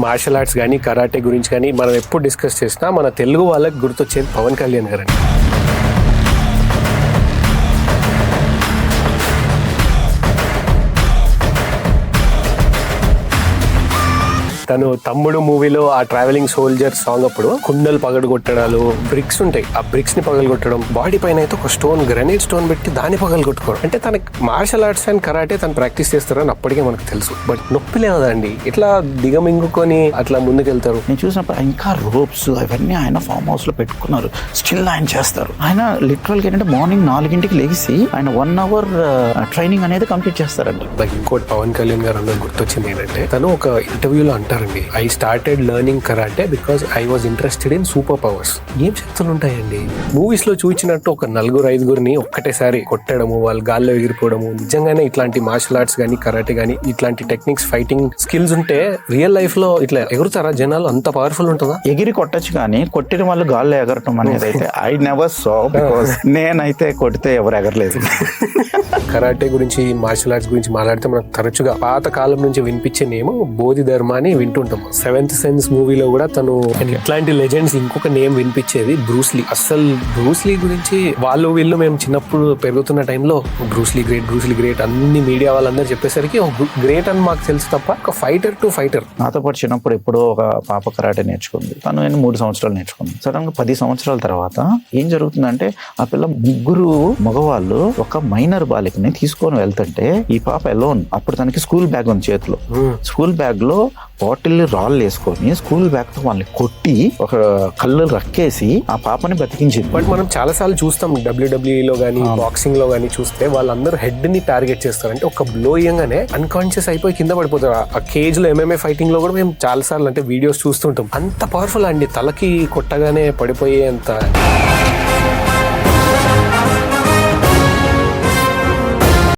Martial arts కానీ karate గురించి కానీ మనం ఎప్పుడు డిస్కస్ చేసినా మన తెలుగు వాళ్ళకి గుర్తొచ్చేది పవన్ కళ్యాణ్ గారండి. తను తమ్ముడు మూవీలో ఆ ట్రావెలింగ్ సోల్జర్ సాంగ్ అప్పుడు కుండలు పగలగొట్టడాలు, బ్రిక్స్ ఉంటాయి, ఆ బ్రిక్స్ ని పగలగొట్టడం, బాడీ పైన అయితే ఒక స్టోన్, గ్రనైట్ స్టోన్ పెట్టి దాన్ని పగలగొట్టుకోవడం. అంటే తనకి మార్షల్ ఆర్ట్స్ అండ్ కరాటే తను ప్రాక్టీస్ చేస్తారని అప్పటికే మనకు తెలుసు. బట్ నొప్పి లేదండి, ఇట్లా దిగమింగుకొని అట్లా ముందుకెళ్తారు. నేను చూసినప్పుడు ఇంకా రోప్స్ అవన్నీ ఆయన ఫామ్ హౌస్ లో పెట్టుకున్నారు, స్టిల్ ఆయన చేస్తారు. ఆయన లిటరల్ గా ఏంటంటే మార్నింగ్ 4 లేచి ఆయన 1 hour ట్రైనింగ్ అనేది కంప్లీట్ చేస్తారంట. ఇంకోటి పవన్ కళ్యాణ్ గారు అన్నది గుర్తొచ్చింది ఏంటంటే, తను ఒక ఇంటర్వ్యూలో అంటారు, I started learning karate because I was interested in superpowers. ఏం శక్తులు ఉంటాయండి మూవీస్ లో చూపించినట్టు ఒక 4-5 ఒక్కటేసారి కొట్టడము, వాళ్ళు గాల్లో ఎగిరిపోవడము. నిజంగానే ఇట్లాంటి మార్షల్ ఆర్ట్స్ గానీ కరాటే గానీ ఇట్లాంటి టెక్నిక్స్, ఫైటింగ్ స్కిల్స్ ఉంటే రియల్ లైఫ్ లో ఇట్లా ఎగురుతారా జనాలు? అంత పవర్ఫుల్ ఉంటుందా? ఎగిరి కొట్టచ్చు కానీ కొట్టిన వాళ్ళు గాల్లో ఎగరటం అనేది అయితే ఐ నెవర్ సా, బికాస్ నేనైతే కొడితే ఎవరు ఎగరలేదు. కరాటే గురించి, మార్షల్ ఆర్ట్స్ గురించి మాట్లాడితే మనకు తరచుగా పాత కాలం నుంచి వినిపించే నేమ్ బోధి ధర్మ అని వింటుంటాం. 7th సెన్స్ మూవీలో కూడా తను ఇట్లాంటి లెజెండ్స్ ఇంకొక నేమ్ వినిపించేది బ్రూస్లీ. అసలు బ్రూస్లీ గురించి వాళ్ళు వీళ్ళు మేము చిన్నప్పుడు పెరుగుతున్న టైంలో బ్రూస్లీ గ్రేట్ అన్ని మీడియా వాళ్ళందరూ చెప్పేసరికి గ్రేట్ అని మాకు తెలుసు తప్ప ఒక ఫైటర్ టు ఫైటర్. నాతో పాటు చిన్నప్పుడు ఎప్పుడో ఒక పాప కరాటే నేర్చుకుంది, తను 3 సంవత్సరాలు నేర్చుకుంది. సడన్ గా 10 సంవత్సరాల తర్వాత ఏం జరుగుతుందంటే, ఆ పిల్ల 3 మగవాళ్ళు ఒక మైనర్ బాలికని తీసుకొని వెళ్తుంటే ఈ పాప ఎలోన్. అప్పుడు తనకి స్కూల్ బ్యాగ్ ఉంది చేతిలో. స్కూల్ బ్యాగ్ లో బాటిల్ రాళ్ళు వేసుకొని స్కూల్ బ్యాగ్ తో వాళ్ళని కొట్టి ఒక కళ్ళు రక్కేసి ఆ పాపని బతికించింది. బట్ మనం చాలా సార్లు చూస్తాం WWE లో గానీ బాక్సింగ్ లో గానీ చూస్తే వాళ్ళందరూ హెడ్ ని టార్గెట్ చేస్తారు. అంటే ఒక బ్లో ఇయ్యంగానే అన్కాన్షియస్ అయిపోయి కింద పడిపోతారు. ఆ కేజ్ లో MMA ఫైటింగ్ లో కూడా మేము చాలా సార్లు అంటే వీడియోస్ చూస్తుంటాం. అంత పవర్ఫుల్ అండి, తలకి కొట్టగానే పడిపోయే అంత.